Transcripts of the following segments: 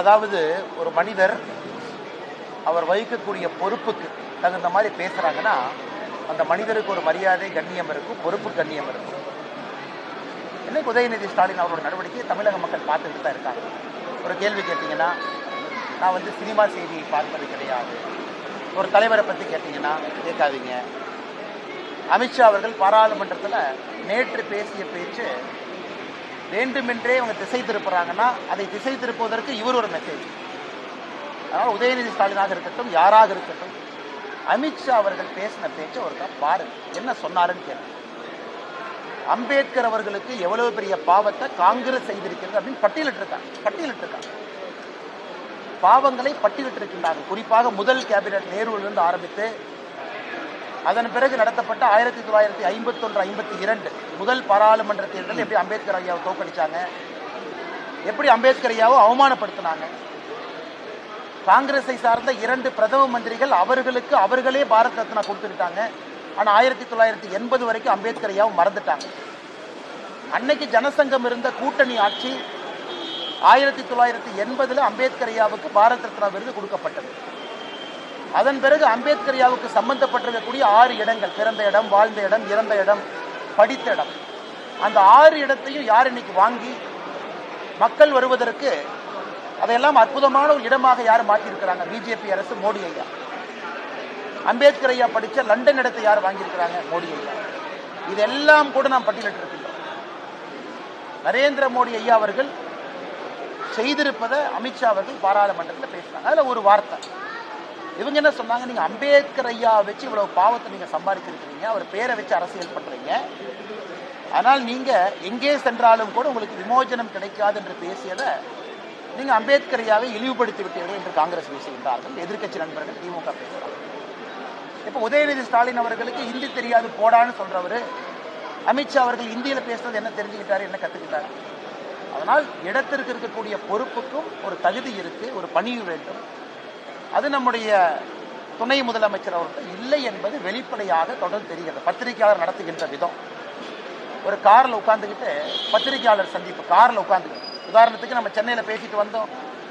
அதாவது ஒரு மனிதர் அவர் வகிக்கக்கூடிய பொறுப்புக்கு தகுந்த மாதிரி பேசுறாங்கன்னா அந்த மனிதருக்கு ஒரு மரியாதை கண்ணியம் இருக்கும், பொறுப்பு கண்ணியம் இருக்கும். இன்னைக்கு உதயநிதி ஸ்டாலின் அவரோட நடவடிக்கையை தமிழக மக்கள் பார்த்துக்கிட்டு தான் இருக்காங்க. ஒரு கேள்வி கேட்டீங்கன்னா நான் சினிமா செய்தியை பார்ப்பது கிடையாது. ஒரு தலைவரை பற்றி கேட்டீங்கன்னா கேட்காதீங்க. அமித்ஷா அவர்கள் பாராளுமன்றத்தில் நேற்று பேசிய பேச்சு வேண்டுமென்றே அவங்க திசை திருப்புறாங்கன்னா அதை திசை திருப்புவதற்கு இவர் ஒரு மெசேஜ். அதனால் உதயநிதி ஸ்டாலினாக இருக்கட்டும், யாராக இருக்கட்டும், அமித்ஷா அவர்கள் பேசின பேச்சை ஒருக்கா பாருங்க, என்ன சொன்னாருன்னு கேட்க. அம்பேத்கர் அவர்களுக்கு எவ்வளவு பெரிய பாவத்தை காங்கிரஸ் செய்திருக்கிறது அப்படின்னு பட்டியலிட்டிருக்காங்க. பாவங்களை பட்டியலிட்டிருக்கின்றார்கள். குறிப்பாக முதல் கேபினட் நேருவிலிருந்து ஆரம்பித்து அதன் பிறகு நடத்தப்பட்ட 1951-52 முதல் பாராளுமன்ற தேர்தலில் எப்படி அம்பேத்கர் ஐயாவை தோற்கடிச்சாங்க, எப்படி அம்பேத்கர் ஐயாவை அவமானப்படுத்தினாங்க. காங்கிரஸை சார்ந்த 2 பிரதம மந்திரிகள் அவர்களே பாரத் ரத்னா கொடுத்துட்டாங்க. ஆனால் 1980 வரைக்கும் அம்பேத்கர் ஐயாவை மறந்துட்டாங்க. அன்னைக்கு ஜனசங்கம் இருந்த கூட்டணி ஆட்சி 1980 அம்பேத்கர் ஐயாவுக்கு பாரத் ரத்னா விருது கொடுக்கப்பட்டது. அதன் பிறகு அம்பேத்கர் ஐயாவுக்கு சம்பந்தப்பட்டிருக்கக்கூடிய 6 இடங்கள், பிறந்த இடம், வாழ்ந்த இடம், இறந்த இடம், படித்த இடம், அந்த 6 இடத்தையும் யார் இன்னைக்கு வாங்கி மக்கள் வருவதற்கு அதையெல்லாம் அற்புதமான ஒரு இடமாக யார் மாற்றியிருக்கிறாங்க? பிஜேபி அரசு, மோடி ஐயா. அம்பேத்கர் ஐயா படித்த லண்டன் இடத்தை யார் வாங்கியிருக்கிறாங்க? மோடி ஐயா. இதெல்லாம் கூட நாம் பட்டியலிட்டிருக்கின்றோம். நரேந்திர மோடி ஐயா அவர்கள் செய்திருப்பதை அமித்ஷா அவர்கள் பாராளுமன்றத்தில் பேசுறாங்க. அதில் ஒரு வார்த்தை இவங்க என்ன சொன்னாங்க, நீங்க அம்பேத்கர் ஐயா வச்சு இவ்வளவு பாவத்தை நீங்க சம்பாதிச்சிருக்கிறீங்க, அவர் பேரை வச்சு அரசியல் பண்றீங்க, ஆனால் நீங்க எங்கே சென்றாலும் கூட உங்களுக்கு விமோசனம் கிடைக்காது என்று பேசியதை நீங்க அம்பேத்கர் ஐயாவை இழிவுபடுத்தி விட்டீர்கள் என்று காங்கிரஸ் பேசுகின்றார்கள். எதிர்க்கட்சி நண்பர்கள் திமுக பேசுறாங்க. இப்ப உதயநிதி ஸ்டாலின் அவர்களுக்கு ஹிந்தி தெரியாது போடான்னு சொல்றவரு அமித்ஷா அவர்கள் இந்தியில பேசுறது என்ன தெரிஞ்சுக்கிட்டாரு, என்ன கத்துக்கிட்டாரு? அதனால் இடத்திற்கு இருக்கக்கூடிய பொறுப்புக்கும் ஒரு தகுதி இருக்கு, ஒரு பணிவு வேண்டும். அது நம்முடைய துணை முதலமைச்சர் அவர்கள் இல்லை என்பது வெளிப்படையாக தொடர்ந்து தெரிகிறது. பத்திரிகையாளர் நடத்துகின்ற விதம், ஒரு காரில் உட்காந்துக்கிட்டு பத்திரிகையாளர் சந்திப்பு, காரில் உட்காந்துக்கிட்டு, உதாரணத்துக்கு நம்ம சென்னையில் பேசிட்டு வந்தோம்,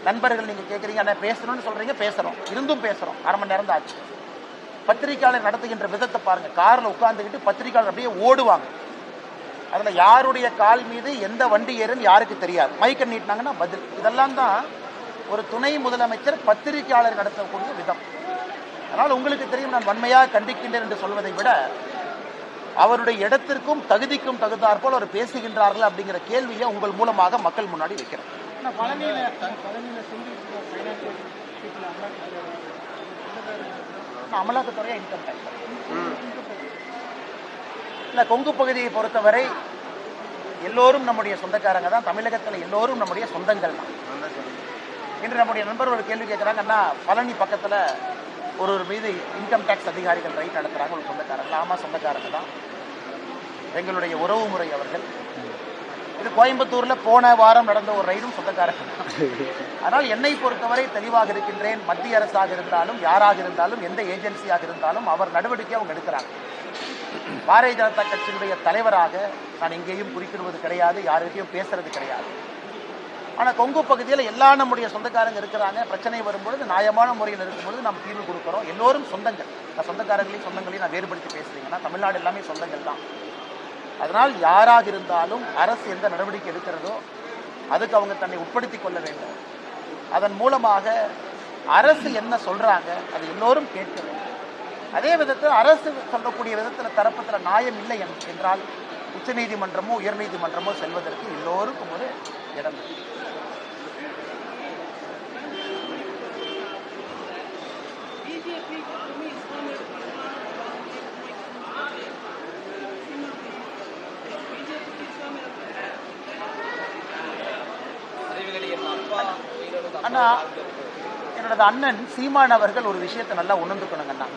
நண்பர்கள் நீங்கள் கேட்குறீங்க என்ன பேசணும்னு சொல்கிறீங்க, பேசுகிறோம், இருந்தும் பேசுகிறோம், 1/2 மணி நேரம் தான் ஆச்சு. பத்திரிகையாளர் நடத்துகின்ற விதத்தை பாருங்கள். காரில் உட்காந்துக்கிட்டு பத்திரிகையாளர் அப்படியே ஓடுவாங்க. அதில் யாருடைய கால் மீது எந்த வண்டி ஏறுன்னு யாருக்கு தெரியாது, மைக்கை நீட்டினாங்கன்னா பதில். இதெல்லாம் தான் ஒரு துணை முதலமைச்சர் பத்திரிகையாளர் நடத்தக்கூடிய விதம். அதனால் உங்களுக்கு தெரியும், நான் வன்மையாக கண்டிக்கின்றேன் என்று சொல்வதை விட அவருடைய இடத்திற்கும் தகுதிக்கும் தகுந்தாற்போல் அவர் பேசுகின்றார்கள் அப்படிங்கிற கேள்வியை உங்கள் மூலமாக மக்கள் முன்னாடி வைக்கிறேன். அமலாக்கத்துறையா இன்கம் டேக்ஸ் இல்லை, கொங்கு பகுதியை பொறுத்தவரை எல்லோரும் நம்முடைய சொந்தக்காரங்க தான். தமிழகத்தில் எல்லோரும் நம்முடைய சொந்தங்கள் தான். இன்று நம்முடைய நண்பர் ஒரு கேள்வி கேட்குறாங்கன்னா, பழனி பக்கத்தில் ஒரு மீது இன்கம் டேக்ஸ் அதிகாரிகள் ரைட் நடத்துகிறாங்க, ஒரு சொந்தக்காரங்க. ஆமாம், சொந்தக்காரங்க தான், எங்களுடைய உறவு முறை அவர்கள். இது கோயம்புத்தூரில் போன வாரம் நடந்த ஒரு ரைடும் சொந்தக்காரங்க தான். ஆனால் என்னை பொறுத்தவரை தெளிவாக இருக்கின்றேன். மத்திய அரசாக இருந்தாலும், யாராக இருந்தாலும், எந்த ஏஜென்சியாக இருந்தாலும் அவர் நடவடிக்கை அவங்க எடுக்கிறாங்க. பாரதிய ஜனதா கட்சியினுடைய தலைவராக நான் எங்கேயும் குறிப்பிடுவது கிடையாது, யாருக்கையும் பேசுறது கிடையாது. ஆனால் கொங்கு பகுதியில் எல்லா நம்முடைய சொந்தக்காரங்க இருக்கிறாங்க. பிரச்சனை வரும்பொழுது நியாயமான முறையில் இருக்கும்பொழுது நாம் தீர்வு கொடுக்குறோம். எல்லோரும் சொந்தங்கள். நான் சொந்தங்களையும் நான் வேறுபடுத்தி பேசுறீங்கன்னா தமிழ்நாடு எல்லாமே சொந்தங்கள் தான். அதனால் யாராக இருந்தாலும் அரசு எந்த நடவடிக்கை எடுக்கிறதோ அதுக்கு அவங்க தன்னை உட்படுத்தி கொள்ள வேண்டும். அதன் மூலமாக அரசு என்ன சொல்றாங்க அது எல்லோரும் கேட்க வேண்டும். அதே விதத்தில் அரசு சொல்லக்கூடிய விதத்தில் தரப்பத்தில் நியாயம் இல்லை என்றால் உச்சநீதிமன்றமோ உயர்நீதிமன்றமோ செல்வதற்கு எல்லோருக்கும் ஒரு இடம். அண்ணா, என்னோட அண்ணன் சீமான் அவர்கள் ஒரு விஷயத்தை நல்லா உணர்ந்துக்கணுங்கண்ணா.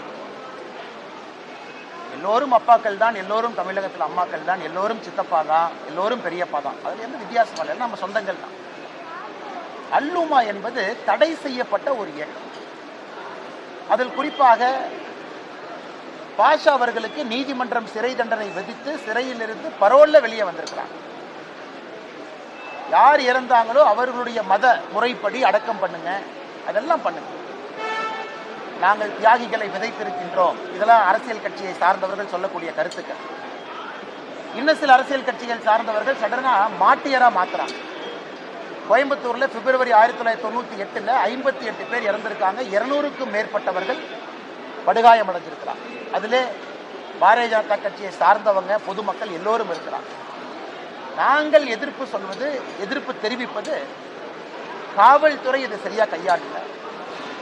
எல்லோரும் அப்பாக்கள் தான், எல்லோரும் தமிழகத்தில் அம்மாக்கள் தான், எல்லோரும் சித்தப்பா தான், எல்லோரும் பெரியப்பா தான். அதில் எந்த வித்தியாசம் இல்லை, நம்ம சொந்தங்கள் தான். அல்லுமா என்பது தடை செய்யப்பட்ட ஒரு இயக்கம். அதில் குறிப்பாக பாஷா அவர்களுக்கு நீதிமன்றம் சிறை தண்டனை விதித்து சிறையிலிருந்து பரோல்ல வெளியே வந்திருக்கிறாங்க. யார் இறந்தாங்களோ அவர்களுடைய மத முறைப்படி அடக்கம் பண்ணுங்க, அதெல்லாம் பண்ணுங்க. நாங்கள் தியாகிகளை விதைத்திருக்கின்றோம், இதெல்லாம் அரசியல் கட்சியை சார்ந்தவர்கள் சொல்லக்கூடிய கருத்துக்கள். இன்னும் சில அரசியல் கட்சிகள் சார்ந்தவர்கள் சடனா மாட்டியரா மாத்துறாங்க. கோயம்புத்தூர்ல பிப்ரவரி 1998 58 பேர் இறந்திருக்காங்க, 200க்கும் மேற்பட்டவர்கள் படுகாயம் அடைஞ்சிருக்கிறாங்க. அதிலே பாரதிய ஜனதா கட்சியை சார்ந்தவங்க பொதுமக்கள் எல்லோரும் இருக்கிறாங்க. நாங்கள் எதிர்ப்பு சொல்வது, எதிர்ப்பு தெரிவிப்பது, காவல்துறை இதை சரியா கையாளல,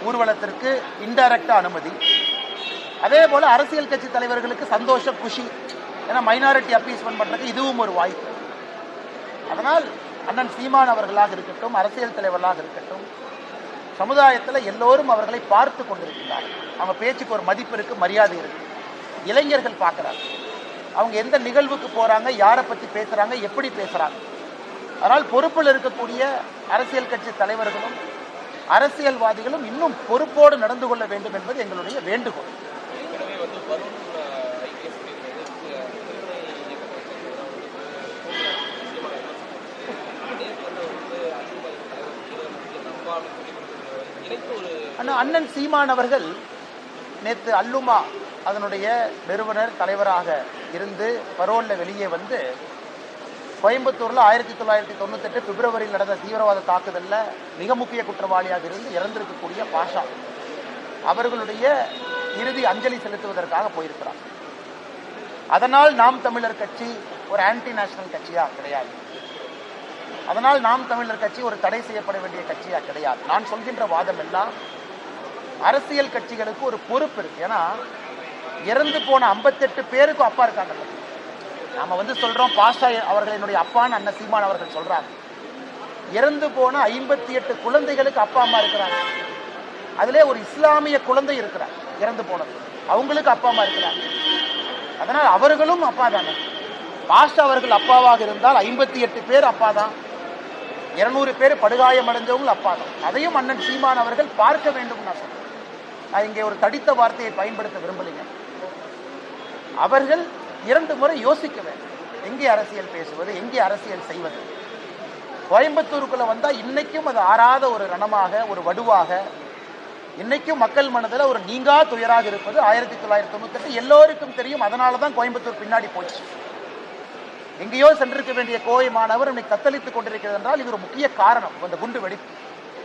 ஊர்வலத்திற்கு இன்டைரக்டா அனுமதி, அதே போல அரசியல் கட்சி தலைவர்களுக்கு சந்தோஷம் குஷி, ஏன்னா மைனாரிட்டி அப்பீஸ்மெண்ட் பண்றதுக்கு இதுவும் ஒரு வாய்ப்பு. அதனால் அண்ணன் சீமான் அவர்களாக இருக்கட்டும், அரசியல் தலைவர்களாக இருக்கட்டும், சமுதாயத்தில் எல்லோரும் அவர்களை பார்த்து கொண்டிருக்கிறார்கள். அவங்க பேச்சுக்கு ஒரு மதிப்பு இருக்கு, மரியாதை இருக்கு. இளைஞர்கள் பார்க்குறாங்க, அவங்க எந்த நிகழ்வுக்கு போறாங்க, யாரை பற்றி பேசுறாங்க, எப்படி பேசுறாங்க. அதனால் பொறுப்பில் இருக்கக்கூடிய அரசியல் கட்சி தலைவர்களும் அரசியல்வாதிகளும் இன்னும் பொறுப்போடு நடந்து கொள்ள வேண்டும் என்பது எங்களுடைய வேண்டுகோள். அண்ணன் சீமான் அவர்கள் நேற்று அல்லுமா அதனுடைய நிறுவனர் தலைவராக இருந்து பரோல்ல வெளியே வந்து கோயம்புத்தூர்ல 1998 பிப்ரவரியில் நடந்த தீவிரவாத தாக்குதல்ல மிக முக்கிய குற்றவாளியாக இருந்து இறந்திருக்கக்கூடிய பாஷா அவர்களுடைய இறுதி அஞ்சலி செலுத்துவதற்காக போயிருக்கிறார். அதனால் நாம் தமிழர் கட்சி ஒரு ஆன்டி நேஷனல் கட்சியா கிடையாது. அதனால் நாம் தமிழர் கட்சி ஒரு தடை செய்யப்பட வேண்டிய கட்சியா கிடையாது. நான் சொல்கின்ற வாதம் எல்லாம் அரசியல் கட்சிகளுக்கு ஒரு பொறுப்பு இருக்கு. ஏன்னா இறந்து போன 58 பேருக்கு அப்பா இருக்காங்க. நாம வந்து சொல்றோம் பாஷா அவர்களினுடைய அப்பான்னு அண்ணன் சீமான் அவர்கள் சொல்றாங்க. இறந்து போன 58 குழந்தைகளுக்கு அப்பா அம்மா இருக்கிறாங்க. அதிலே ஒரு இஸ்லாமிய குழந்தை இருக்கிறார் இறந்து போனது, அவங்களுக்கு அப்பா அம்மா இருக்கிறாங்க. அதனால் அவர்களும் அப்பா தானே. பாஷா அவர்கள் அப்பாவாக இருந்தால் 58 பேர் அப்பா தான், 200 பேர் படுகாயம் அடைஞ்சவங்களும் அப்பா தான். அதையும் அண்ணன் சீமான் அவர்கள் பார்க்க வேண்டும். நான் சொல்றேன், நான் இங்கே ஒரு தடித்த வார்த்தையை பயன்படுத்த விரும்பலைங்க. அவர்கள் 2 முறை யோசிக்க வேண்டும், எங்கே அரசியல் பேசுவது, எங்கே அரசியல் செய்வது. கோயம்புத்தூருக்குள்ள வந்தா இன்னைக்கும் அது ஆறாத ஒரு ரணமாக, ஒரு வடுவாக, இன்னைக்கும் மக்கள் மனதில் ஒரு நீங்கா துயராக இருப்பது 1998 எல்லோருக்கும் தெரியும். அதனால தான் கோயம்புத்தூர் பின்னாடி போச்சு. எங்கேயோ சென்றிருக்க வேண்டிய கோவை மாணவர் இன்னைக்கு தத்தளித்துக் கொண்டிருக்கிறது என்றால் இது ஒரு முக்கிய காரணம். அந்த குண்டு வெடிப்பு,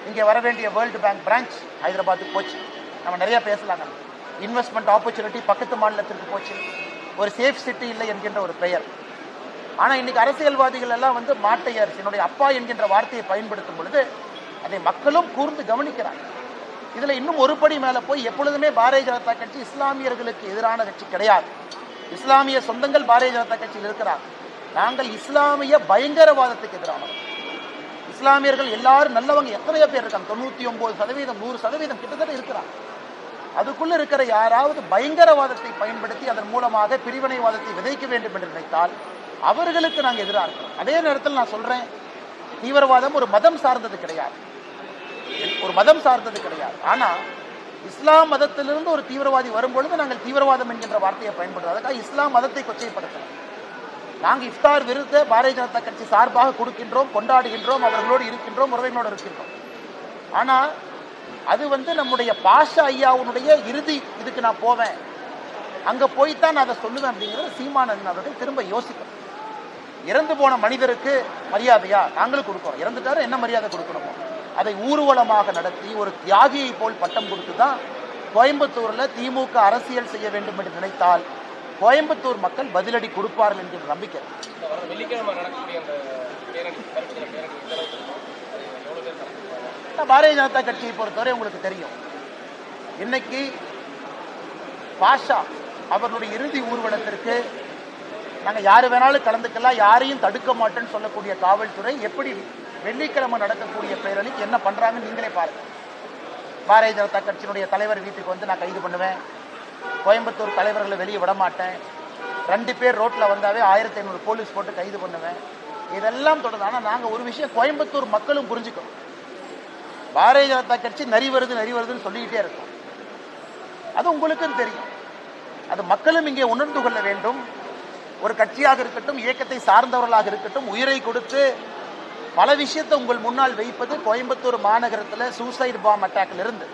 இங்கே வர வேண்டிய வேர்ல்டு பேங்க் பிரான்ச் ஹைதராபாத்துக்கு போச்சு. நம்ம நிறைய பேசலாங்க. இன்வெஸ்ட்மெண்ட் ஆப்பர்ச்சுனிட்டி பக்கத்து மாநிலத்திற்கு போச்சு. ஒரு சேஃப் சிட்டி இல்லை என்கின்ற ஒரு பெயர். ஆனால் இன்னைக்கு அரசியல்வாதிகள் எல்லாம் வந்து மாட்டையர் என்னுடைய அப்பா என்கின்ற வார்த்தையை பயன்படுத்தும் பொழுது அதை மக்களும் கூர்ந்து கவனிக்கிறாங்க. இதுல இன்னும் ஒரு படி மேல போய், எப்பொழுதுமே பாரதிய ஜனதா கட்சி இஸ்லாமியர்களுக்கு எதிரான கட்சி கிடையாது. இஸ்லாமிய சொந்தங்கள் பாரதிய ஜனதா கட்சியில் இருக்கிறாங்க. நாங்கள் இஸ்லாமிய பயங்கரவாதத்துக்கு எதிரானவர்கள். இஸ்லாமியர்கள் எல்லாரும் நல்லவங்க எத்தனையோ பேர் இருக்காங்க, 99%, 100% கிட்டத்தட்ட இருக்கிறாங்க. அதுக்குள்ள இருக்கிற யாராவது பயங்கரவாதத்தை பயன்படுத்தி அதன் மூலமாக பிரிவினைவாதத்தை விதைக்க வேண்டும் என்று நினைத்தால் அவர்களுக்கு நாங்கள் எதிராக இருக்கிறோம். அதே நேரத்தில் நான் சொல்றேன், தீவிரவாதம் ஒரு மதம் சார்ந்தது கிடையாது, ஒரு மதம் சார்ந்தது கிடையாது. ஆனா இஸ்லாம் மதத்திலிருந்து ஒரு தீவிரவாதி வரும்பொழுது நாங்கள் தீவிரவாதம் என்கின்ற வார்த்தையை பயன்படுத்தும். அதுக்காக இஸ்லாம் மதத்தை கொச்சைப்படுத்தலாம். நாங்கள் இஃப்தார் விருதை பாரதிய ஜனதா கட்சி சார்பாக கொடுக்கின்றோம், கொண்டாடுகின்றோம், அவர்களோடு இருக்கின்றோம், உறவினோடு இருக்கின்றோம். ஆனா அது வந்து நம்முடைய பாஷா ஐயாவுடைய இறுதி இதுக்கு நான் போவேன், அங்க போய்தான் நான் அதை சொல்லுவேன் அப்படிங்கிறது சீமானன் அவர்கள் திரும்ப யோசிக்கணும். இறந்து போன மனிதருக்கு மரியாதையா நாங்களும் கொடுக்கிறோம், இறந்துட்டாரு என்ன மரியாதை கொடுக்கணுமோ அதை ஊர்வலமாக நடத்தி ஒரு தியாகியை போல் பட்டம் கொடுத்து தான் கோயம்புத்தூர்ல திமுக அரசியல் செய்ய வேண்டும் என்று நினைத்தால் கோயம்புத்தூர் மக்கள் பதிலடி கொடுப்பார்கள் என்கிற நம்பிக்கை. பாரதிய ஜனதா கட்சியை பொறுத்தவரை உங்களுக்கு தெரியும், இன்னைக்கு பாஷா அவர்களுடைய இறுதி ஊர்வலத்திற்கு நாங்கள் யாரு வேணாலும் கலந்துக்கலாம், யாரையும் தடுக்க மாட்டேன்னு சொல்லக்கூடிய காவல்துறை எப்படி வெள்ளிக்கிழமை நடக்கக்கூடிய பேரணிக்கு என்ன பண்றாங்கன்னு நீங்களே பாருங்க. பாரதிய ஜனதா கட்சியினுடைய தலைவர் வீட்டுக்கு வந்து நான் கைது பண்ணுவேன், கோயம்புத்தூர் தலைவர்களை வெளியே விட மாட்டேன், 2 பேர் ரோட்ல வந்தாவே 1500 போலீஸ் போட்டு கைது பண்ணுவேன், இதெல்லாம் தொடர்ந்து. ஆனால் நாங்கள் ஒரு விஷயம் கோயம்புத்தூர் மக்களும் புரிஞ்சுக்கணும், பாரதிய ஜனதா கட்சி நரி வருதுன்னு சொல்லிக்கிட்டே இருக்கும். அது உங்களுக்கும் தெரியும், அது மக்களும் இங்கே உணர்ந்து கொள்ள வேண்டும். ஒரு கட்சியாக இருக்கட்டும், இயக்கத்தை சார்ந்தவர்களாக இருக்கட்டும், உயிரை கொடுத்து பல விஷயத்தை உங்கள் முன்னால் வைப்பது கோயம்புத்தூர் மாநகரத்தில் சூசைட் பாம் அட்டாக்ல இருந்து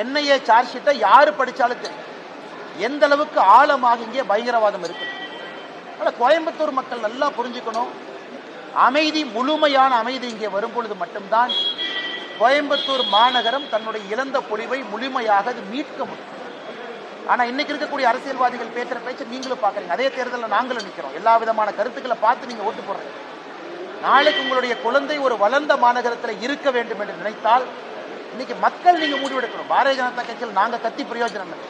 என்ஐஏ சார்ஜ் ஷீட்டை யாரு படிச்சாலும் தெரியும் எந்த அளவுக்கு ஆழமாக இங்கே பயங்கரவாதம் இருக்கு. அதனால கோயம்புத்தூர் மக்கள் நல்லா புரிஞ்சுக்கணும், அமைதி, முழுமையான அமைதி இங்கே வரும்பொழுது மட்டும்தான் கோயம்புத்தூர் மாநகரம் தன்னுடைய இழந்த பொலிவை முழுமையாக அது மீட்க முடியும். ஆனா இன்னைக்கு இருக்கக்கூடிய அரசியல்வாதிகள் பேசுற பேச்சு நீங்களும் பாக்குறீங்க. அதே தேர்தலில் நாங்களும் நிற்கிறோம். எல்லா விதமான கருத்துக்களை பார்த்து நீங்க ஓட்டு போடுறீங்க. நாளைக்கு உங்களுடைய குழந்தை ஒரு வளர்ந்த மாநகரத்தில் இருக்க வேண்டும் என்று நினைத்தால் இன்னைக்கு மக்கள் நீங்க முடிவெடுக்கணும். பாரதிய ஜனதா கட்சியில் நாங்க கத்தி பிரயோஜனம் இல்லை.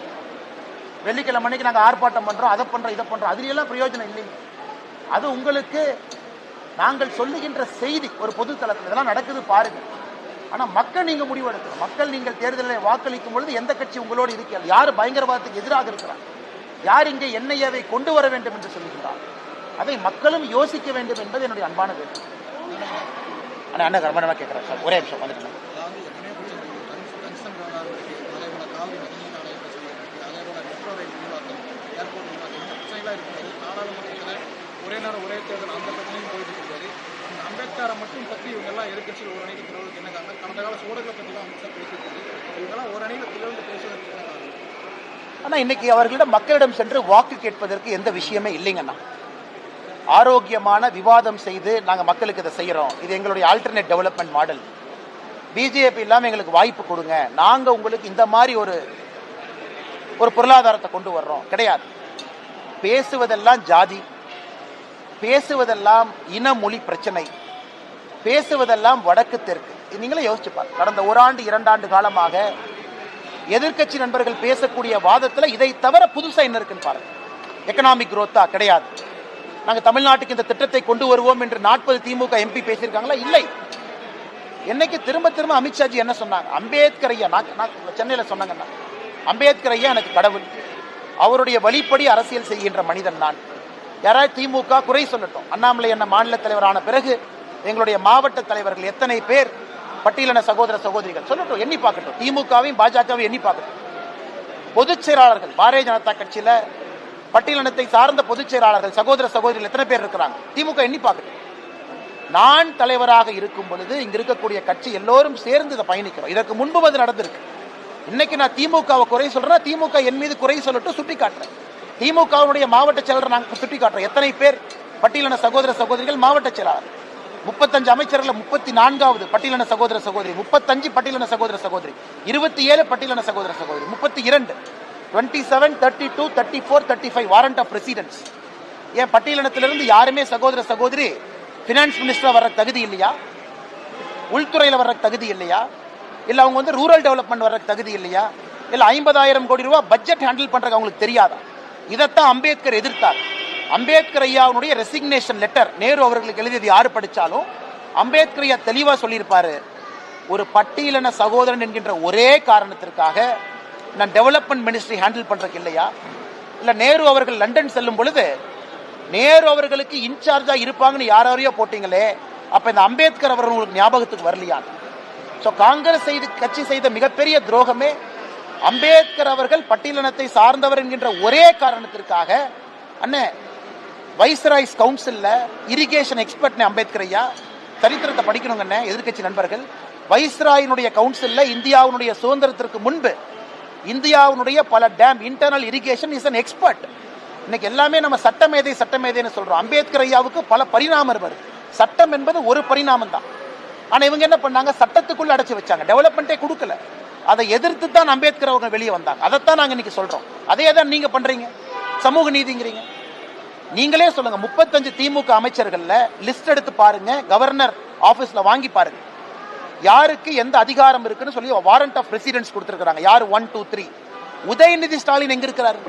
வெள்ளிக்கிழமை அன்னைக்கு நாங்கள் ஆர்ப்பாட்டம் பண்றோம், அதை பண்றோம், இதை பண்றோம், அதுல பிரயோஜனம் இல்லைங்க. அது உங்களுக்கு நாங்கள் சொல்லுகின்ற செய்தி ஒரு பொது தளத்தில் இதெல்லாம் நடக்குது பாருங்க. ஆனா மக்கள் நீங்க முடிவெடுக்கணும். மக்கள் நீங்கள் தேர்தலில் வாக்களிக்கும் பொழுது எந்த கட்சி உங்களோடு இருக்கிறது, யார் பயங்கரவாதத்துக்கு எதிராக இருக்கிறார், யார் இங்கே என்ஐஏவை கொண்டு வர வேண்டும் என்று சொல்லுகிறார், அதை மக்களும் யோசிக்க வேண்டும் என்பது என்னுடைய அன்பான வேட்கை. அண்ணா கர்மணமா கேட்கிறேன் சார், ஒரே நிமிஷம் வந்துட்டு. ஒரே நேரம் ஒரே தேர்தல் அந்த பிரச்சனையும் போயிட்டு இருக்காரு. இந்த அம்பேத்கரை மட்டும் பற்றி இவங்கெல்லாம் எதிர்கட்சியில் ஒரு அணிக்கு திரவலுக்கு என்ன காரணம்? கடந்த கால சோழர்களை பற்றி தான் அமித்ஷா பேசியிருக்காரு. இவங்கெல்லாம் ஒரு அணியில் திரவலுக்கு பேசுவதற்கு என்ன காரணம்? ஆனால் இன்னைக்கு அவர்களிடம் மக்களிடம் சென்று வாக்கு கேட்பதற்கு எந்த விஷயமே இல்லைங்கண்ணா. ஆரோக்கியமான விவாதம் செய்து நாங்கள் மக்களுக்கு இதை செய்கிறோம், இது எங்களுடைய ஆல்டர்னேட் டெவலப்மெண்ட் மாடல், பிஜேபி இல்லாமல் எங்களுக்கு வாய்ப்பு கொடுங்க, நாங்கள் உங்களுக்கு இந்த மாதிரி ஒரு பொருளாதாரத்தை கொண்டு வர்றோம் கிடையாது. பேசுவதெல்லாம் ஜாதி, பேசுவதெல்லாம் இன மொழி பிரச்சனை, பேசுவதெல்லாம் வடக்கு தெற்கு. நீங்களே யோசிச்சு பாருங்க. கடந்த 1 ஆண்டு 2 ஆண்டு காலமாக எதிர்கட்சி நண்பர்கள் பேசக்கூடிய வாதத்தில் இதை தவிர புதுசா என்ன இருக்குன்னு பாருங்க. எக்கனாமிக் குரோத்தா கிடையாது. நாங்கள் தமிழ்நாட்டுக்கு இந்த திட்டத்தை கொண்டு வருவோம் என்று 40 திமுக எம்பி பேசியிருக்காங்களா? இல்லை. என்னைக்கு திரும்ப திரும்ப அமித்ஷாஜி என்ன சொன்னாங்க, அம்பேத்கர் ஐயா, நான் சென்னையில் சொன்னாங்கன்னா, அம்பேத்கர் ஐயா எனக்கு கடவுள், அவருடைய வழிப்படி அரசியல் செய்கின்ற மனிதன் நான். யாராவது திமுக குறை சொல்லட்டும். அண்ணாமலை என்ன மாநில தலைவரான பிறகு எங்களுடைய மாவட்ட தலைவர்கள் எத்தனை பேர் பட்டியலின சகோதர சகோதரிகள் சொல்லட்டும், எண்ணி பார்க்கட்டும். திமுகவையும் பாஜகவையும் எண்ணி பார்க்கட்டும். பொதுச் செயலாளர்கள் பாரதிய ஜனதா கட்சியில பட்டியலினத்தை சார்ந்த பொதுச் செயலாளர்கள் சகோதர சகோதரிகள் எத்தனை பேர் இருக்கிறாங்க, திமுக எண்ணி பார்க்கட்டும். நான் தலைவராக இருக்கும் பொழுது இங்க இருக்கக்கூடிய கட்சி எல்லோரும் சேர்ந்து இதை பயணிக்கிறோம். இதற்கு முன்பு அது நடந்திருக்கு. இன்னைக்கு நான் திமுகவை குறை சொல்றேன், திமுக என் மீது குறை சொல்லட்டும், சுட்டி காட்டுறேன். திமுகவுடைய மாவட்ட செயலர் நாங்கள் சுட்டி காட்டுறோம். எத்தனை பேர் பட்டியலின சகோதர சகோதரிகள் மாவட்ட செயலாளர், 35 அமைச்சர்கள், 34வது பட்டியலின சகோதர சகோதரி, 35 பட்டியலின சகோதர சகோதரி, 27 பட்டியலின சகோதர சகோதரி, 32, 27, 32, 34, 35 வாரண்ட் ஆஃப் ரெசிடென்ஸ். ஏன் பட்டியலினத்திலிருந்து யாருமே சகோதர சகோதரி பினான்ஸ் மினிஸ்டரா வர்ற தகுதி இல்லையா, உள்துறையில் வர்ற தகுதி இல்லையா, இல்ல அவங்க ரூரல் டெவலப்மெண்ட் வர்ற தகுதி இல்லையா, இல்ல 50,000 கோடி ரூபாய் பட்ஜெட் ஹேண்டில் பண்றது அவங்களுக்கு தெரியாதா? இதைத்தான் அம்பேத்கர் எதிர்த்தார். அம்பேத்கர் ஐயாவுடைய ரெசிக்னேஷன் லெட்டர் நேரு அவர்களுக்கு எழுதியது யாரு படிச்சாலும் அம்பேத்கர் ஐயா தெளிவா சொல்லியிருப்பாரு, ஒரு பட்டியலின சகோதரன் என்கின்ற ஒரே காரணத்திற்காக நான் டெவலப்மெண்ட் மினிஸ்ட்ரி ஹேண்டில் பண்றதுக்கு இல்லையா? இல்ல நேரு அவர்கள் லண்டன் செல்லும் பொழுது நேரு அவர்களுக்கு இன்சார்ஜா இருப்பாங்கன்னு யாரையோ போட்டீங்களே, அப்ப இந்த அம்பேத்கர் அவர்கள் உங்களுக்கு ஞாபகத்துக்கு வரலையா? சோ காங்கிரஸ் கட்சி செய்த மிகப்பெரிய துரோகமே அம்பேத்கர் அவர்கள் பட்டியலினத்தை சார்ந்தவர் என்கின்ற ஒரே காரணத்திற்காக அண்ணே வைஸ்ராய்ஸ் கவுன்சில்ல இரிகேஷன் எக்ஸ்பர்ட் அம்பேத்கர் ஐயா, சரித்திரத்தை படிக்கணுங்க அண்ணே எதிர்கட்சி நண்பர்கள். வைஸ்ராயினுடைய கவுன்சில்ல இந்தியாவுடைய சுதந்திரத்திற்கு முன்பு இந்தியாவுடைய பல dam internal irrigation is an expert. இன்னைக்கு எல்லாமே நம்ம சட்டமேதைன்னு சொல்றோம். அம்பேத்கர் ஐயாவுக்கு பல பரிணாமம் வருது. சட்டம் என்பது ஒரு பரிணாமம் தான். ஆனா இவங்க என்ன பண்ணாங்க, சட்டத்துக்குள்ள அடைச்சு வச்சாங்க, டெவலப்மெண்டே கொடுக்கல. அதை எதிர்த்து தான் அம்பேத்கர் அவங்க வெளியே வந்தாங்க. அதைத்தான் நாங்க இன்னைக்கு சொல்றோம். அதே தான் நீங்க பண்றீங்க, சமூக நீதிங்கிறீங்க. நீங்களே சொல்லுங்க, 35 திமுக அமைச்சர்கள்ல லிஸ்ட் எடுத்து பாருங்க, கவர்னர் ஆபீஸ்ல வாங்கி பாருங்க, யாருக்கு எந்த அதிகாரம் இருக்குன்னு சொல்லி வாரண்ட் ஆஃப் ரெசிடென்ஸ் கொடுத்திருக்காங்க. யாரு 1, 2, 3. உதயநிதி ஸ்டாலின் எங்க இருக்கிறாரு?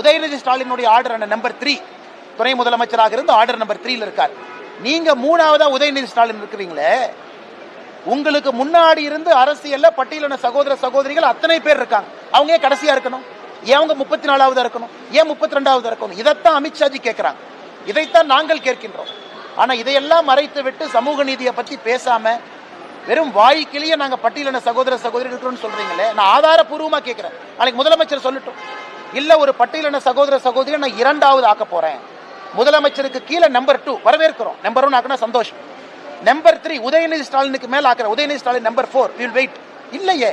உதயநிதி ஸ்டாலினுடைய ஆர்டர் நம்பர் 3, துணை முதலமைச்சராக இருந்து ஆர்டர் நம்பர் 3 இருக்கார். நீங்க 3ஆவதா உதயநிதி ஸ்டாலின் இருக்கிறீங்களே, உங்களுக்கு முன்னாடி இருந்து அரசியல்ல பட்டியலின சகோதர சகோதரிகள் அத்தனை பேர் இருக்காங்க. அவங்க ஏன் கடைசியா இருக்கணும்? ஏன் அவங்க 34ஆவதா இருக்கணும்? ஏன் 32ஆவதா இருக்கணும்? இதைத்தான் அமித்ஷாஜி கேட்கிறாங்க, இதைத்தான் நாங்கள் கேட்கின்றோம். ஆனா இதையெல்லாம் மறைத்து விட்டு சமூக நீதியை பத்தி பேசாம வெறும் வாய்க்கிலேயே நாங்க பட்டியலின சகோதர சகோதரி இருக்கிறோம்னு சொல்றீங்களே, நான் ஆதாரபூர்வமா கேட்கிறேன். நாளைக்கு முதலமைச்சர் சொல்லட்டும், இல்ல ஒரு பட்டியலின சகோதர சகோதரி நான் 2ஆவது ஆக்க போறேன், முதலமைச்சருக்கு கீழே நம்பர் 2 வரவேற்கிறோம், நம்பர் 1 ஆக்கினா சந்தோஷம். நம்பர் 3 உதயநிதி ஸ்டாலினுக்கு மேல ஆக்கிற Udhayanidhi Stalin number 4 will wait இல்லையே.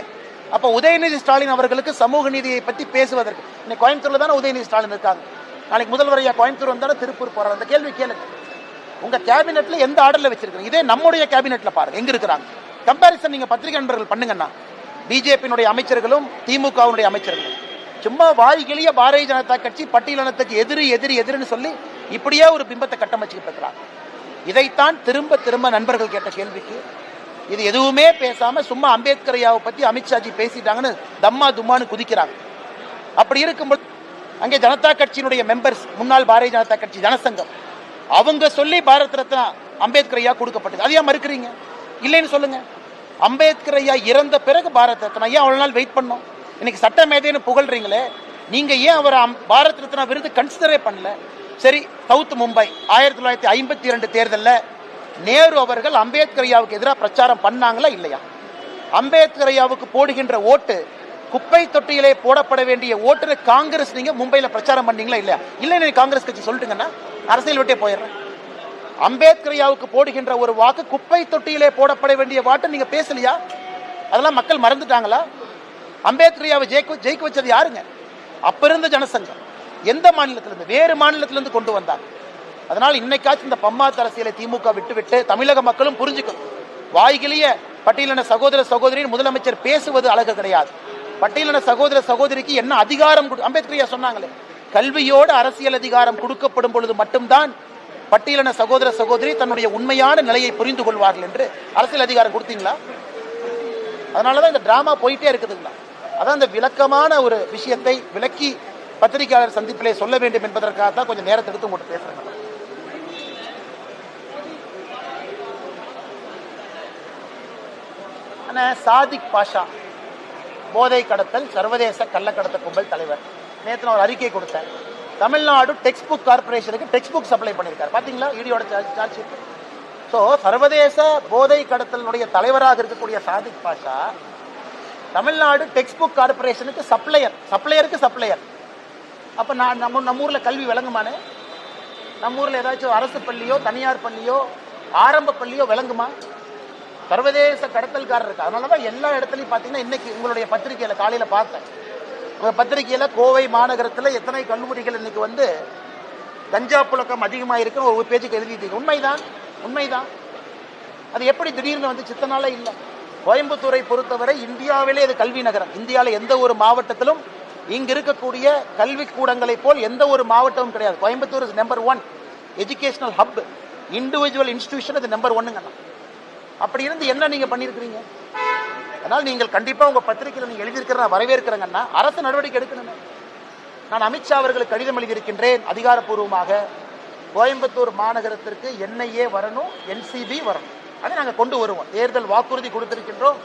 அப்ப உதயநிதி ஸ்டாலின் அவர்களுக்கு சமூக நீதியை பற்றி பேசுவதற்கு இன்னைக்கு கோயம்புத்தூர்ல தானே உதயநிதி ஸ்டாலின் இருக்காங்க. நாளைக்கு முதல்வரையா கோயம்புத்தூர் வந்தாலும் திருப்பூர் போறாங்க. அந்த கேள்வி கேளுங்க. உங்க கேபினெட்ல எந்த ஆர்டர்ல வச்சிருக்கீங்க? இதே நம்முடைய கேபினெட்ல பாருங்க எங்க இருக்கிறாங்க. கம்பாரிசன் நீங்க பத்திரிகை நண்பர்கள் பண்ணுங்கன்னா பிஜேபியினுடைய அமைச்சர்களும் திமுகவுடைய அமைச்சர்களும் சும்மா வாய்கிளிய பாரதிய ஜனதா கட்சி பட்டியலினத்துக்கு எதிரி எதிரி எதிரின்னு சொல்லி இப்படியே ஒரு பிம்பத்தை கட்டமைச்சுக்கிட்டு இருக்கிறாங்க. இதைத்தான் திரும்ப திரும்ப நண்பர்கள் கேட்ட கேள்விக்கு இது எதுவுமே பேசாம சும்மா அம்பேத்கர் ஐயாவை பத்தி அமித்ஷாஜி பேசிட்டாங்கன்னு தம்மா தும்மான்னு குதிக்கிறாங்க. அப்படி இருக்கும்போது அங்கே ஜனதா கட்சியினுடைய மெம்பர்ஸ் முன்னாள் பாரதிய ஜனதா கட்சி ஜனசங்கம் அவங்க சொல்லி பாரத் ரத்னா அம்பேத்கர் ஐயா கொடுக்கப்பட்டது. அதையா மறுக்கிறீங்க? இல்லைன்னு சொல்லுங்க. அம்பேத்கர் ஐயா இறந்த பிறகு பாரத் ரத்னா ஐயா அவ்வளவு நாள் வெயிட் பண்ணோம். இன்னைக்கு சட்ட மேதைன்னு புகழ்றீங்களே, நீங்க ஏன் அவர் பாரத் ரத்னா விருது கன்சிடரே பண்ணல? சரி, சவுத் மும்பை 1952 தேர்தலில் நேரு அவர்கள் அம்பேத்கர் ஐயாவுக்கு எதிராக பிரச்சாரம் பண்ணாங்களா இல்லையா? அம்பேத்கர் ஐயாவுக்கு போடுகின்ற ஓட்டு குப்பை தொட்டியிலே போடப்பட வேண்டிய ஓட்டு காங்கிரஸ் நீங்க மும்பையில் பிரச்சாரம் பண்ணீங்களா இல்லையா? இல்லை காங்கிரஸ் கட்சி சொல்லிட்டுங்கன்னா அரசியல் விட்டே போயிடுறேன். அம்பேத்கர் ஐயாவுக்கு போடுகின்ற ஒரு வாக்கு குப்பை தொட்டியிலே போடப்பட வேண்டிய வாட்டு நீங்க பேசலையா? அதெல்லாம் மக்கள் மறந்துட்டாங்களா? அம்பேத்கர் ஐயாவை ஜெயிக்க வச்சது யாருங்க? அப்ப இருந்த ஜனசங்கம் எந்த மாநிலத்திலிருந்து? வேறு மாநிலத்திலிருந்து கொண்டு வந்தாங்க. அதனால் இன்னைக்காச்சும் இந்த பம்மாத்து அரசியலை திமுக விட்டுவிட்டு தமிழக மக்களும் புரிஞ்சுக்கணும். வாய்கிளிய பட்டியலின சகோதர சகோதரின் முதலமைச்சர் பேசுவது அழகு கிடையாது. பட்டியலின சகோதர சகோதரிக்கு என்ன அதிகாரம் அம்பேத்கர் ஐயா சொன்னாங்களே, கல்வியோடு அரசியல் அதிகாரம் கொடுக்கப்படும் பொழுது மட்டும்தான் பட்டியலின சகோதர சகோதரி தன்னுடைய உண்மையான நிலையை புரிந்து கொள்வார்கள் என்று அரசியல் அதிகாரம் கொடுத்தீங்களா? அதனாலதான் இந்த டிராமா போயிட்டே இருக்குதுங்களா? அதான் இந்த விளக்கமான ஒரு விஷயத்தை விளக்கி பத்திரிகையாளர் சந்திப்பிலே சொல்ல வேண்டும் என்பதற்காக தான் கொஞ்சம் நேரத்தை எடுத்து உங்கள்கிட்ட பேசுறேன். சாதிக் பாஷா போதை கடத்தல் சர்வதேச கள்ளக்கடத்த கும்பல் தலைவர். நேற்று நான் ஒரு அறிக்கை கொடுத்தேன். தமிழ்நாடு டெக்ஸ்ட் புக் கார்பரேஷனுக்கு டெக்ஸ்ட் புக் சப்ளை பண்ணியிருக்காரு. பாத்தீங்களா ஈடியோட சார்ஜ் ஷீட். ஸோ சர்வதேச போதை கடத்தலுடைய தலைவராக இருக்கக்கூடிய சாதிக் பாஷா தமிழ்நாடு டெக்ஸ்ட் புக் கார்பரேஷனுக்கு சப்ளையருக்கு சப்ளையர். அப்ப நான் நம்ம ஊர்ல கல்வி விளங்குமானே? நம்ம ஊர்ல ஏதாச்சும் அரசு பள்ளியோ தனியார் பள்ளியோ ஆரம்ப பள்ளியோ விளங்குமா? சர்வதேச கடத்தல்காரர் இருக்கு. அதனாலதான் எல்லா இடத்துலையும் பாத்தீங்கன்னா இன்னைக்கு உங்களுடைய பத்திரிகையில காலையில பார்த்தேன். உங்க பத்திரிகையில கோவை மாநகரத்துல எத்தனை கல்லூரிகள் இன்னைக்கு வந்து கஞ்சா புழக்கம் அதிகமாக இருக்குன்னு ஒரு பேஜுக்கு எழுதிட்டீங்க. உண்மைதான். அது எப்படி திடீர்னு வந்து சித்தனால இல்லை. கோயம்புத்தூரை பொறுத்தவரை இந்தியாவிலே இது கல்வி நகரம். இந்தியாவில் எந்த ஒரு மாவட்டத்திலும் இங்கு இருக்கக்கூடிய கல்வி கூடங்களை போல் எந்த ஒரு மாவட்டமும் கிடையாது. Coimbatore is number 1 educational hub. Individual institution இது நம்பர் 1ங்க. அப்படி இருந்து என்ன நீங்க பண்ணிருக்கீங்க? அதனால் நீங்கள் கண்டிப்பா உங்க பத்திரிகையில் நீங்க எழுதியிருக்கிற வரவேற்கிறங்கன்னா அரசு நடவடிக்கை எடுக்கணும். நான் அமித்ஷா அவர்களுக்கு கடிதம் எழுதியிருக்கின்றேன் அதிகாரப்பூர்வமாக. கோயம்புத்தூர் மாநகரத்திற்கு NIA வரணும், NCB வரணும். அதை நாங்கள் கொண்டு வருவோம். தேர்தல் வாக்குறுதி கொடுத்திருக்கின்றோம்.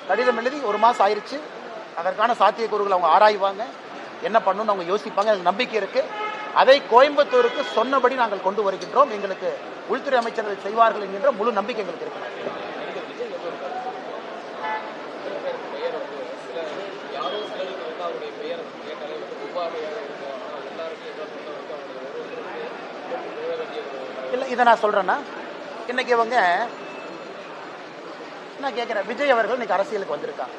கடிதம் எழுதி 1 மாசம் ஆயிடுச்சு. அதற்கான சாத்தியக்கூறுகள் அவங்க ஆராய்வாங்க, என்ன பண்ணணும்னு அவங்க யோசிப்பாங்க. எனக்கு நம்பிக்கை இருக்கு. அதை கோயம்புத்தூருக்கு சொன்னபடி நாங்கள் கொண்டு வருகின்றோம். எங்களுக்கு உள்துறை அமைச்சர்கள் செய்வார்கள் என்கின்ற முழு நம்பிக்கை எங்களுக்கு இருக்கு. இல்லை, இதை நான் சொல்றேன்னா இன்னைக்கு இவங்க நான் கேட்கிறேன், விஜய் அவர்கள் இன்னைக்கு அரசியலுக்கு வந்திருக்காங்க.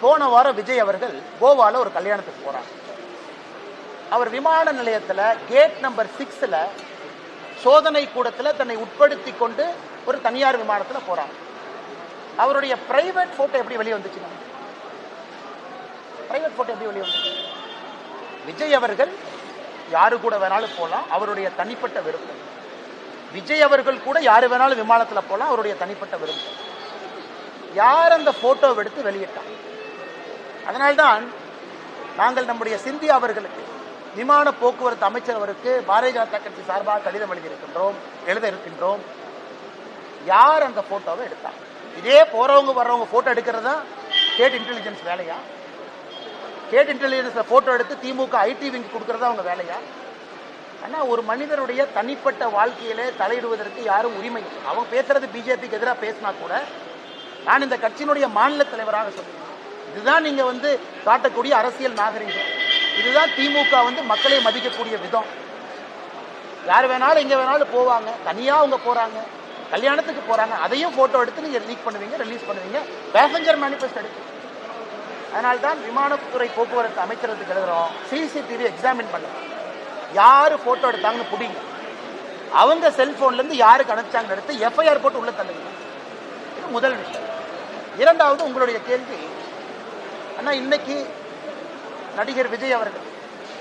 போன வாரம் விஜய் அவர்கள் கோவால ஒரு கல்யாணத்துக்கு போறாங்க. அவர் விமான நிலையத்தில் கேட் நம்பர் 6ல சோதனை கூடத்தில் தன்னை உட்படுத்தி கொண்டு ஒரு தனியார் விமானத்தில் போறாங்க. அவருடைய பிரைவேட் போட்டோ எப்படி வெளியே வந்துச்சு? பிரைவேட் போட்டோ எப்படி வெளியே வந்துச்சு? விஜய் அவர்கள் யாரு கூட வேணாலும் போகலாம், அவருடைய தனிப்பட்ட விருப்பம். விஜய் அவர்கள் கூட யாரு வேணாலும் விமானத்தில் போகலாம், அவருடைய தனிப்பட்ட விருப்பம். யார் அந்த போட்டோ எடுத்து வெளியிட்டாங்க? அதனால்தான் நாங்கள் நம்முடைய சிந்தியா அவர்களுக்கு விமான போக்குவரத்து அமைச்சர் அவருக்கு பாரதிய ஜனதா கட்சி சார்பாக கடிதம் எழுத இருக்கின்றோம். யார் அந்த போட்டோவை எடுத்தாங்க? இதே போறவங்க வர்றவங்க போட்டோ எடுக்கிறது தான் ஸ்டேட் இன்டெலிஜென்ஸ் வேலையா? ஸ்டேட் இன்டெலிஜென்ஸ்ல போட்டோ எடுத்து திமுக ஐடி விங்கு கொடுக்கறதா அவங்க வேலையா? ஆனா ஒரு மனிதனுடைய தனிப்பட்ட வாழ்க்கையிலே தலையிடுவதற்கு யாரும் உரிமை இல்லை. அவங்க பேசுறது பிஜேபிக்கு எதிராக பேசினா கூட நான் இந்த கட்சியினுடைய மாநில தலைவராக சொல்லுவேன். இதுதான் நீங்க வந்து காட்டக்கூடிய அரசியல் நாகரிகம். இதுதான் திமுக வந்து மக்களை மதிக்கக்கூடிய விதம். யார் வேணாலும் எங்க வேணாலும் போவாங்க, தனியா அவங்க போறாங்க. கல்யாணத்துக்கு போறாங்க, அதையும் போட்டோ எடுத்து நீங்க லீக் பண்ணுவீங்க, ரிலீஸ் பண்ணுவீங்க, பேசஞ்சர் மேனிஃபெஸ்ட் எடுத்து. அதனால்தான் விமானத்துறை போக்குவரத்து அமைச்சரத்துக்கு எழுதுறோம், சிசிடிவி எக்ஸாமின் பண்ணுங்க, யாரு போட்டோ எடுத்தாங்கன்னு புடிங்க, அவங்க செல்போன்ல இருந்து யாருக்கு அனுப்பிச்சாங்கன்னு எடுத்து எஃப்ஐஆர் போட்டு உள்ள தள்ளுங்க. இது முதல் விஷயம். இரண்டாவது, உங்களுடைய கேள்வி, அண்ணா இன்னைக்கு நடிகர் விஜய் அவர்கள்,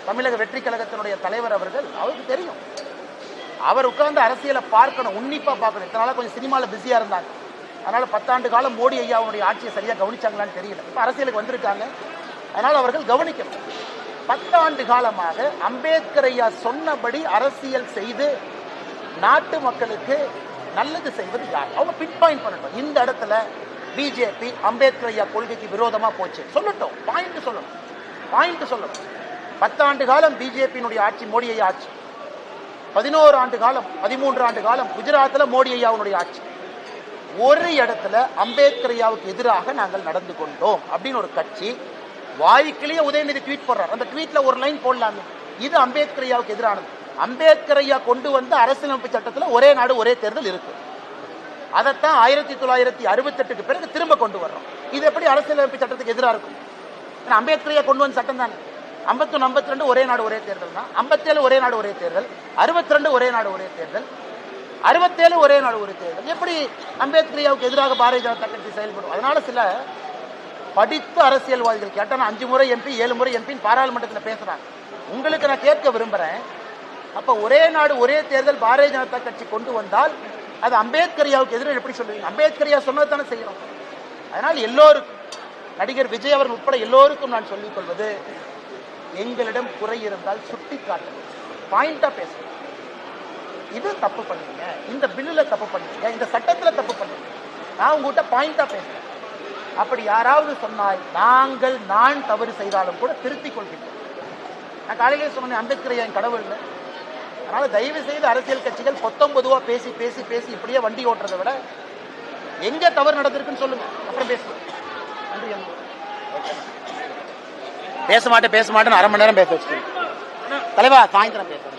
தமிழக வெற்றி கழகத்தினுடைய தலைவர் அவர்கள், அவருக்கு தெரியும், அவர் உட்கார்ந்து அரசியலை பார்க்கணும், உன்னிப்பா பார்க்கணும். இத்தனை நாளா கொஞ்சம் சினிமாவில் பிஸியா இருந்தாங்க, அதனால 10 ஆண்டு காலம் மோடி ஐயாவுடைய ஆட்சியை சரியா கவனிச்சாங்களான்னு தெரியல. இப்ப அரசியலுக்கு வந்திருக்காங்க, அதனால அவர்கள் கவனிக்கணும். 10 ஆண்டு காலமாக அம்பேத்கர் ஐயா சொன்னபடி அரசியல் செய்து நாட்டு மக்களுக்கு நல்லது செய்வது யார், அவங்க பின் பாயிண்ட் பண்ணட்டும். இந்த இடத்துல பிஜேபி அம்பேத்கர் ஐயா கொள்கைக்கு விரோதமா போச்சு சொல்லட்டும், பாயிண்ட் சொல்லணும், பாயிண்ட் சொல்லணும். 10 ஆண்டு காலம் பிஜேபியினுடைய ஆட்சி, மோடி ஐயா ஆட்சி. 11 ஆண்டு காலம், 13 ஆண்டு காலம் குஜராத்தில் மோடி ஐயாவுடைய ஆட்சி. ஒரு இடத்துல அம்பேத்கர் ஐயாவுக்கு எதிராக நாங்கள் நடந்து கொண்டோம் அப்படின்னு ஒரு கட்சி வாய்க்கிலேயே உதயநிதி ட்வீட் போடுறார். அந்த ட்வீட்ல ஒரு லைன் போடலாமே, இது அம்பேத்கர் ஐயாவுக்கு எதிரானது. அம்பேத்கர் ஐயா கொண்டு வந்த அரசியலமைப்பு சட்டத்தில் ஒரே நாடு ஒரே தேர்தல் இருக்கு. அதைத்தான் 1968க்கு பிறகு திரும்ப கொண்டு வர்றோம். இது எப்படி அரசியலமைப்பு சட்டத்துக்கு எதிராக இருக்கும்? அம்பேத்கர் ஐயா கொண்டு வந்த சட்டம் தானே. 51, 52 ஒரே நாடு ஒரே தேர்தல் தான். 57 ஒரே நாடு ஒரே தேர்தல். 62 ஒரே நாடு ஒரே தேர்தல். 67 ஒரே நாடு ஒரே தேர்தல். எப்படி அம்பேத்கர் ஐயாவுக்கு எதிராக பாரதிய ஜனதா கட்சி செயல்படும்? அதனால சில படித்த அரசியல்வாதிகள் கேட்டா 5 முறை எம்பி 7 முறை எம்பின்னு பாராளுமன்றத்தில் பேசுறாங்க. உங்களுக்கு நான் கேட்க விரும்புறேன், அப்ப ஒரே நாடு ஒரே தேர்தல் பாரதிய ஜனதா கட்சி கொண்டு வந்தால் அது அம்பேத்கர் ஐயாவுக்கு எதிராக எப்படி சொல்லுவீங்க? அம்பேத்கர் ஐயா சொன்னதானே செய்யறோம். அதனால் எல்லோருக்கும், நடிகர் விஜய் அவர்கள் உட்பட எல்லோருக்கும் நான் சொல்லிக் கொள்வது, எங்களிடம் குறை இருந்தால் சுட்டி காட்டணும், பாயிண்டா பேசணும். இது தப்பு பண்ணுவீங்க, இந்த பில்லுல தப்பு பண்ணுவீங்க, இந்த சட்டத்துல தப்பு பண்ணுவீங்க, நான் உங்ககிட்ட பாயிண்டா பேசுறேன். அப்படி யாராவது சொன்னால் நான் தவறு செய்தாலும் கூட திருத்திக் கொள்கிறேன். நான் காலையிலே சொன்னேன், அம்பேத்கர் ஐயா கடவுள் இல்லை. அதனால தயவு செய்து அரசியல் கட்சிகள் 19 பேசி பேசி பேசி இப்படியே வண்டி ஓட்டுறதை விட எங்க தவறு நடந்திருக்குன்னு சொல்லுங்க, அப்புறம் பேசுவோம். நன்றி. பேச மாட்டேன் 1/2 மணி நேரம் பேச வச்சுக்கோங்க தலைவா, சாயந்தரம் பேசுறேன்.